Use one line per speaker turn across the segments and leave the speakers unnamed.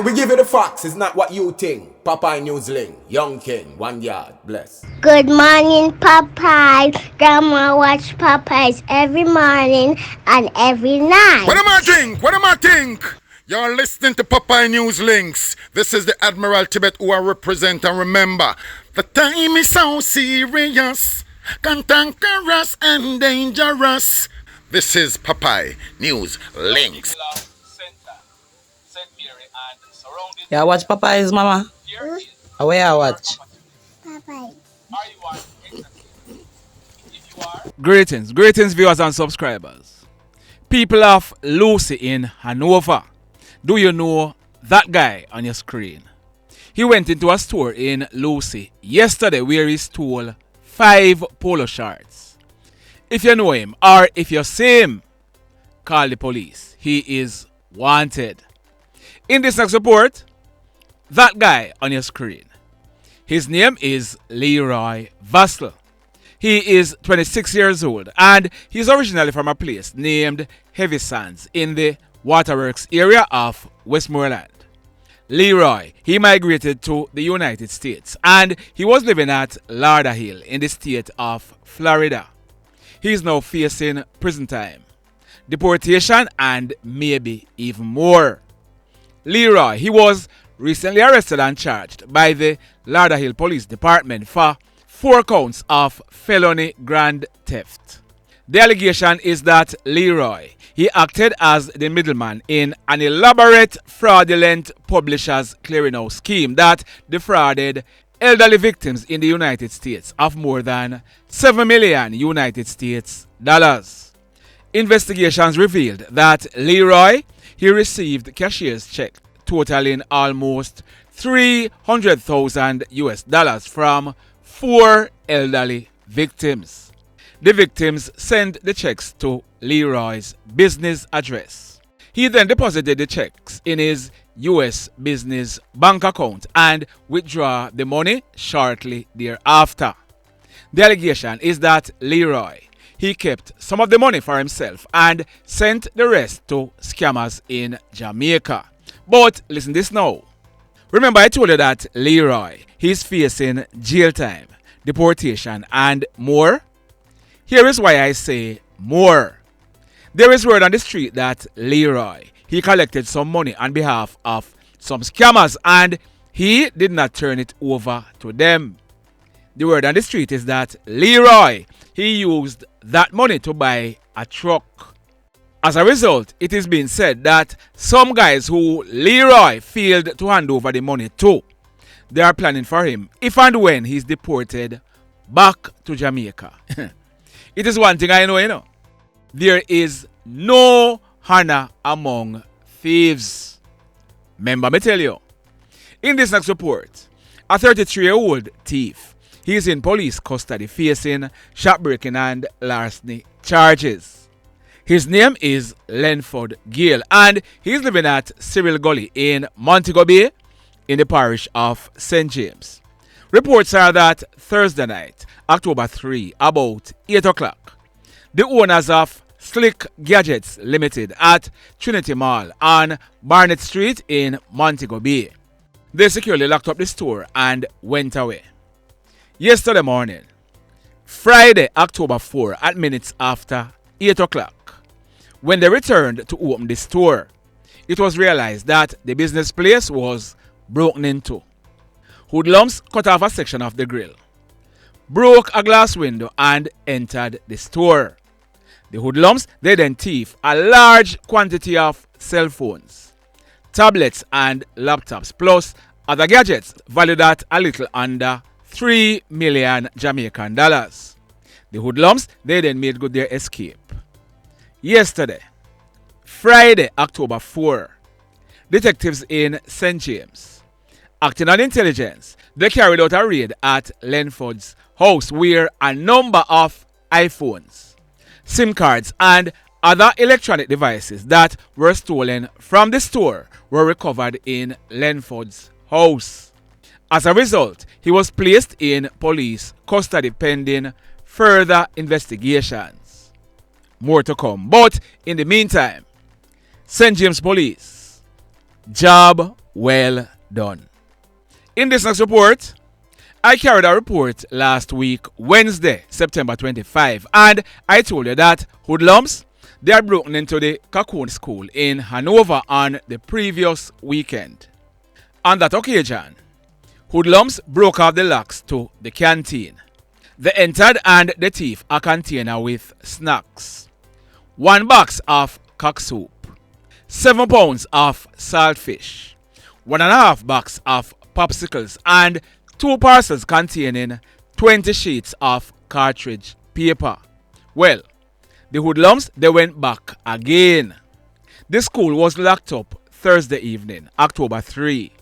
We give you the facts, it's not what you think. Popeye Newsling, Young King, 1 yard, bless.
Good morning, Popeye. Grandma watch Popeyes every morning and every night.
What am I think? What am I think? You're listening to Popeye News Links. This is the Admiral Tibet who I represent, and remember, the time is so serious, cantankerous and dangerous. This is Popeye News Links.
Yeah, watch Popeyes, mama. Where I watch?
Popeye.
Greetings, viewers and subscribers. People of Lucy in Hanover. Do you know that guy on your screen? He went into a store in Lucy yesterday where he stole 5 polo shirts. If you know him or if you see him, call the police. He is wanted. In this next report, that guy on your screen. His name is Leroy Vassell. He is 26 years old and he's originally from a place named Heavy Sands in the Waterworks area of Westmoreland. Leroy, he migrated to the United States and he was living at Lauderhill in the state of Florida. He is now facing prison time, deportation and maybe even more. Leroy, he was recently arrested and charged by the Lauderhill Police Department for 4 counts of felony grand theft. The allegation is that Leroy, he acted as the middleman in an elaborate fraudulent publishers clearinghouse scheme that defrauded elderly victims in the United States of more than 7 million United States dollars. Investigations revealed that Leroy, he received cashier's check totaling almost $300,000 US from 4 elderly victims. The victims sent the checks to Leroy's business address. He then deposited the checks in his US business bank account and withdrew the money shortly thereafter. The allegation is that Leroy, he kept some of the money for himself and sent the rest to scammers in Jamaica. But listen this now. Remember I told you that Leroy, he's facing jail time, deportation and more? Here is why I say more. There is word on the street that Leroy, he collected some money on behalf of some scammers and he did not turn it over to them. The word on the street is that Leroy, he used that money to buy a truck. As a result, it is being said that some guys who Leroy failed to hand over the money to, they are planning for him if and when he's deported back to Jamaica. It is one thing I know, there is no honor among thieves. Remember me tell you. In this next report, a 33-year-old thief, he is in police custody facing shoplifting and larceny charges. His name is Lenford Gayle and he's living at Cyril Gully in Montego Bay in the parish of St. James. Reports are that Thursday night, October 3, about 8 o'clock, the owners of Slick Gadgets Limited at Trinity Mall on Barnett Street in Montego Bay, they securely locked up the store and went away. Yesterday morning, Friday, October 4, at minutes after 8 o'clock, when they returned to open the store, it was realized that the business place was broken into. Hoodlums cut off a section of the grill, broke a glass window and entered the store. The hoodlums, they then thieved a large quantity of cell phones, tablets and laptops, plus other gadgets valued at a little under 3 million Jamaican dollars. The hoodlums, they then made good their escape. Yesterday, Friday, October 4, detectives in St. James, acting on intelligence, they carried out a raid at Lenford's house where a number of iPhones, SIM cards and other electronic devices that were stolen from the store were recovered in Lenford's house. As a result, he was placed in police custody pending further investigations. More to come. But in the meantime, St. James Police, job well done. In this next report, I carried a report last week, Wednesday, September 25, and I told you that Hoodlums, they had broken into the Cacoon school in Hanover on the previous weekend. On that occasion, Hoodlums broke off the locks to the canteen. They entered and they thief a container with snacks, 1 box of cock soup, 7 pounds of saltfish, 1.5 box of popsicles, and 2 parcels containing 20 sheets of cartridge paper. Well, the Hoodlums, they went back again. The school was locked up Thursday evening, October 3.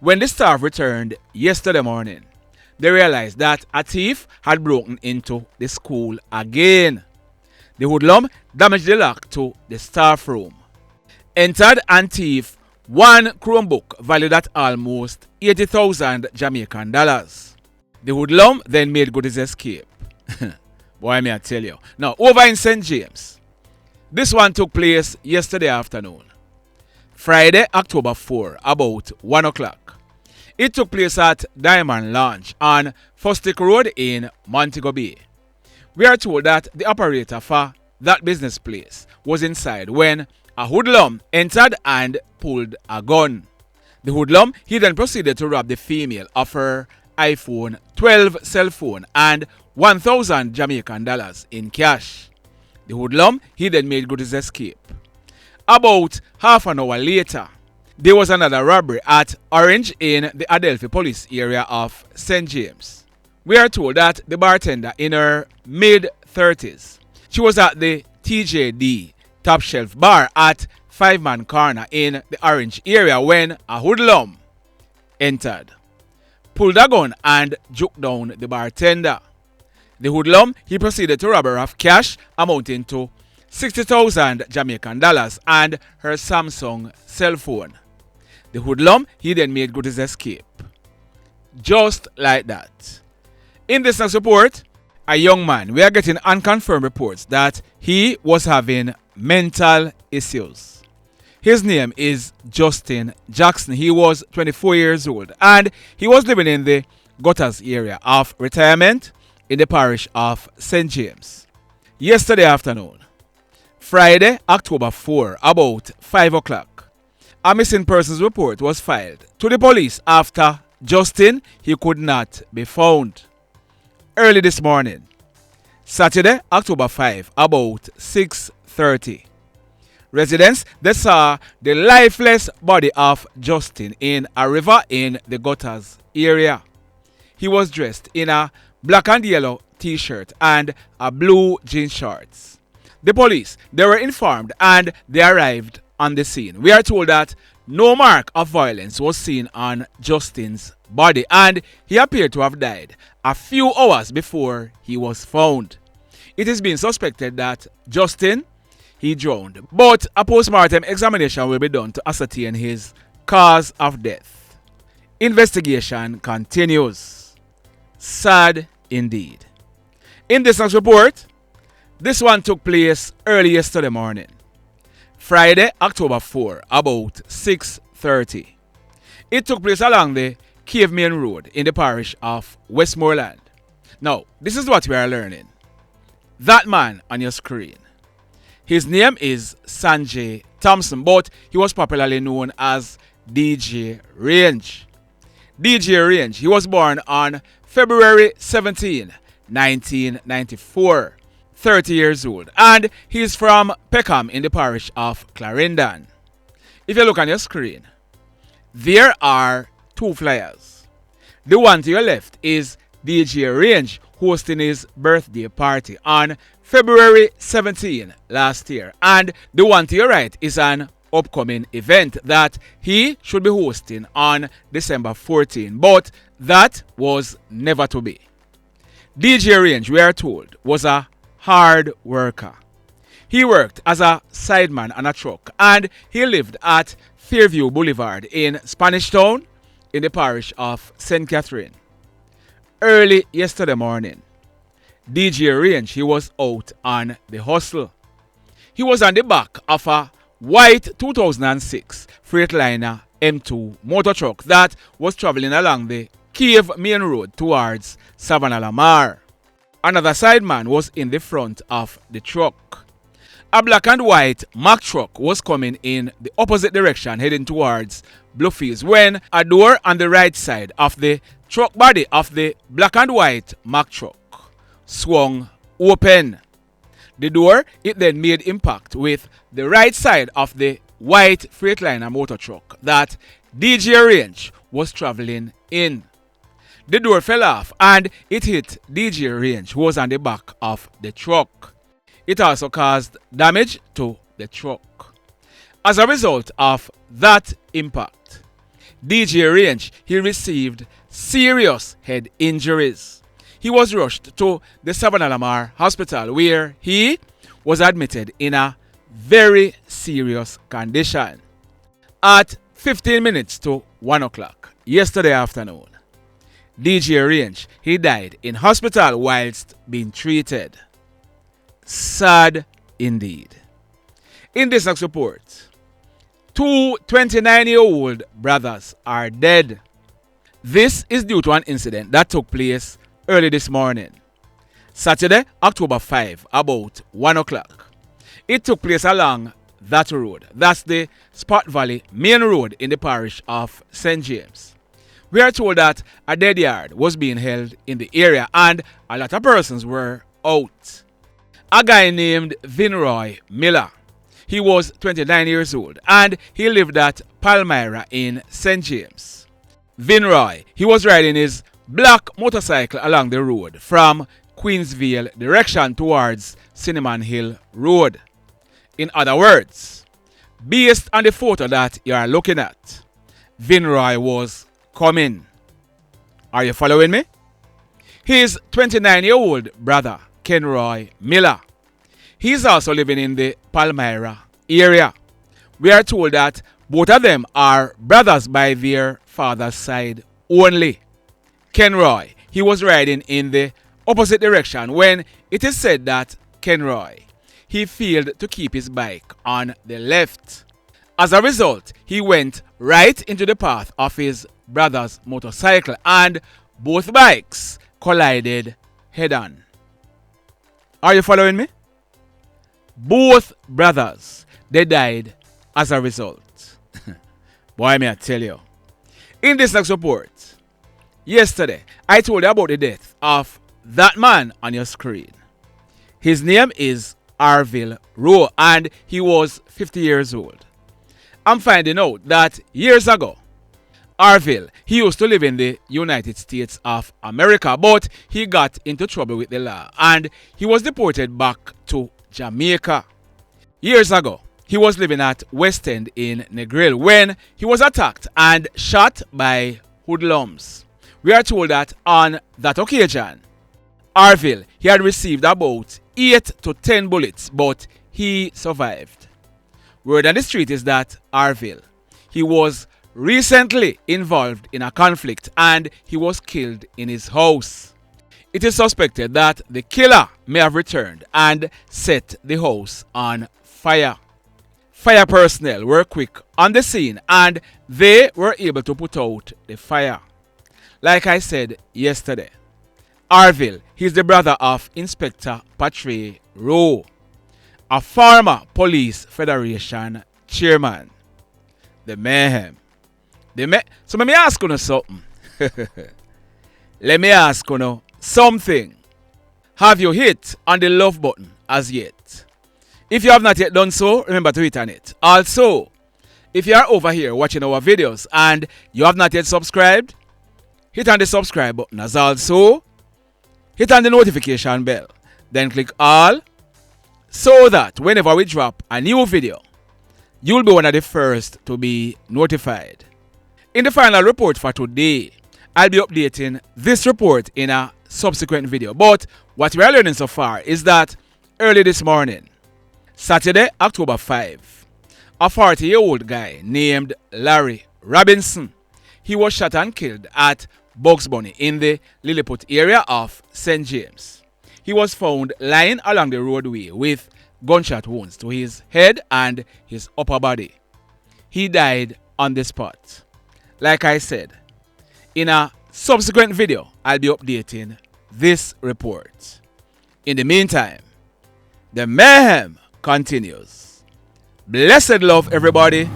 When the staff returned yesterday morning, they realized that a thief had broken into the school again. The hoodlum damaged the lock to the staff room, entered and thieved 1 Chromebook valued at almost 80,000 Jamaican dollars. The hoodlum then made good his escape. Boy, may I tell you. Now, over in St. James, this one took place yesterday afternoon, Friday, October 4, about 1 o'clock. It took place at Diamond Lounge on Fustic Road in Montego Bay. We are told that the operator for that business place was inside when a hoodlum entered and pulled a gun. The hoodlum, he then proceeded to rob the female of her iPhone 12 cell phone and 1,000 Jamaican dollars in cash. The hoodlum, he then made good his escape. About half an hour later, there was another robbery at Orange in the Adelphi police area of St. James. We are told that the bartender in her mid-30s, she was at the TJD Top Shelf Bar at 5 Man Corner in the Orange area when a hoodlum entered, pulled a gun and juked down the bartender. The hoodlum, he proceeded to rob her of cash amounting to 60,000 Jamaican dollars and her Samsung cell phone. The hoodlum, he then made good his escape. Just like that. In this next report, a young man, we are getting unconfirmed reports that he was having mental issues. His name is Justin Jackson. He was 24 years old and he was living in the Gutters area of retirement in the parish of St. James. Yesterday afternoon, Friday, October 4, about 5 o'clock, a missing persons report was filed to the police after Justin, he could not be found. Early this morning, Saturday, October 5, about 6:30, residents, they saw the lifeless body of Justin in a river in the Gutters area. He was dressed in a black and yellow t-shirt and a blue jean shorts. The police, they were informed and they arrived on the scene. We are told that no mark of violence was seen on Justin's body and he appeared to have died a few hours before he was found. It is being suspected that Justin, he drowned, but a post-mortem examination will be done to ascertain his cause of death. Investigation continues. Sad indeed. In this next report, this one took place early yesterday morning, Friday, October 4, about 6:30. It took place along the Cave Main Road in the parish of Westmoreland. Now, this is what we are learning. That man on your screen, his name is Sanjay Thompson, but he was popularly known as DJ Range. DJ Range, he was born on February 17, 1994. 30 years old, and he's from Peckham in the parish of Clarendon. If you look on your screen, there are 2 flyers. The one to your left is DJ Range hosting his birthday party on February 17 last year, and the one to your right is an upcoming event that he should be hosting on December 14, but that was never to be. DJ Range, we are told, was a hard worker. He worked as a sideman on a truck and he lived at Fairview Boulevard in Spanish Town in the parish of St. Catherine. Early yesterday morning, DJ Range, he was out on the hustle. He was on the back of a white 2006 Freightliner M2 motor truck that was traveling along the Cave Main Road towards Savannah Lamar. Another sideman was in the front of the truck. A black and white Mack truck was coming in the opposite direction heading towards Bluefields when a door on the right side of the truck body of the black and white Mack truck swung open. The door, it then made impact with the right side of the white Freightliner motor truck that DJ Range was traveling in. The door fell off and it hit DJ Range, who was on the back of the truck. It also caused damage to the truck. As a result of that impact, DJ Range, he received serious head injuries. He was rushed to the Savannah Lamar Hospital where he was admitted in a very serious condition. At 15 minutes to 1 o'clock yesterday afternoon, DJ Range, he died in hospital whilst being treated. Sad indeed. In this next report, two 29-year-old brothers are dead. This is due to an incident that took place early this morning, Saturday, October 5, about 1 o'clock. It took place along that road. That's the Spot Valley Main Road in the parish of St. James. We are told that a dead yard was being held in the area and a lot of persons were out. A guy named Vinroy Miller. He was 29 years old and he lived at Palmyra in St. James. Vinroy, he was riding his black motorcycle along the road from Queensville direction towards Cinnamon Hill Road. In other words, based on the photo that you are looking at, Vinroy was coming. Are you following me? His 29-year-old brother, Kenroy Miller, he's also living in the Palmyra area. We are told that both of them are brothers by their father's side only. Kenroy, he was riding in the opposite direction when it is said that Kenroy, he failed to keep his bike on the left. As a result, he went right into the path of his brother's motorcycle and both bikes collided head-on. Are you following me? Both brothers, they died as a result. Boy, may I tell you. In this next report, yesterday, I told you about the death of that man on your screen. His name is Arvil Rowe and he was 50 years old. I'm finding out that years ago, Arvil, he used to live in the United States of America, but he got into trouble with the law and he was deported back to Jamaica. Years ago, he was living at West End in Negril when he was attacked and shot by Hoodlums. We are told that on that occasion, Arvil, he had received about 8 to 10 bullets, but he survived. Word on the street is that Arvil, he was recently involved in a conflict and he was killed in his house. It is suspected that the killer may have returned and set the house on fire. Fire personnel were quick on the scene and they were able to put out the fire. Like I said yesterday, Arvil, he's the brother of Inspector Patrae Rowe, a former Police Federation chairman. The mayhem. So let me ask you something. Let me ask you something. Have you hit on the love button as yet? If you have not yet done so, remember to hit on it. Also, if you are over here watching our videos and you have not yet subscribed, hit on the subscribe button as also hit on the notification bell. Then click all so that whenever we drop a new video, you'll be one of the first to be notified. In the final report for today, I'll be updating this report in a subsequent video. But what we are learning so far is that early this morning, Saturday, October 5, a 40-year-old guy named Larry Robinson, he was shot and killed at Bugs Bunny in the Lilliput area of St. James. He was found lying along the roadway with gunshot wounds to his head and his upper body. He died on the spot. Like I said, in a subsequent video, I'll be updating this report. In the meantime, the mayhem continues. Blessed love, everybody.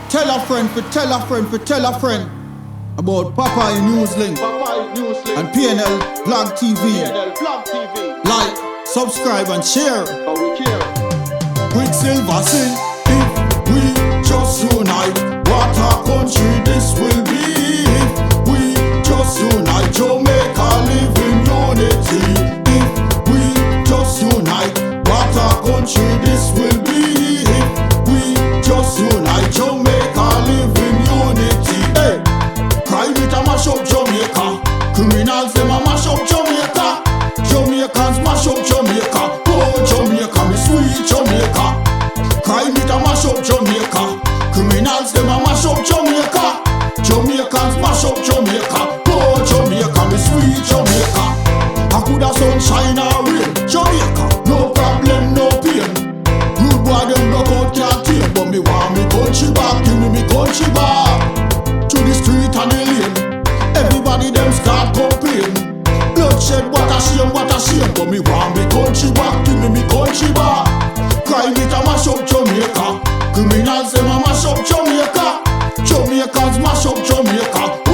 Tell a friend for tell a friend for tell a friend about Patrae Newslink and PNL Blog TV. Like, subscribe and share. Quicksilver sing, if we just unite, what a country this will be. If we just unite, Jamaica live in unity. If we just unite, what a country this will be. If we just unite, Jamaica live in unity. Hey, crime it a mash up Jamaica. Criminals them a mash up Jamaica. Jamaicans mash up Jamaica. Oh Jamaica, me sweet Jamaica. Crime it a mash up Jamaica. Criminals them a mash up Jamaica. Jamaicans mash up Jamaica. Oh Jamaica, me sweet Jamaica. I coulda sunshine or rain. Jamaica, no problem, no pain. Rude boy them knock out can't tame, but me want me country back. Give me country back. To the street and the lane. Everybody them start complain. Bloodshed, what a shame, but me want me country back. Give me country back. Crime it a mash up Jamaica. Criminals them a mash up Jamaica. Jamaicans mash up Jamaica.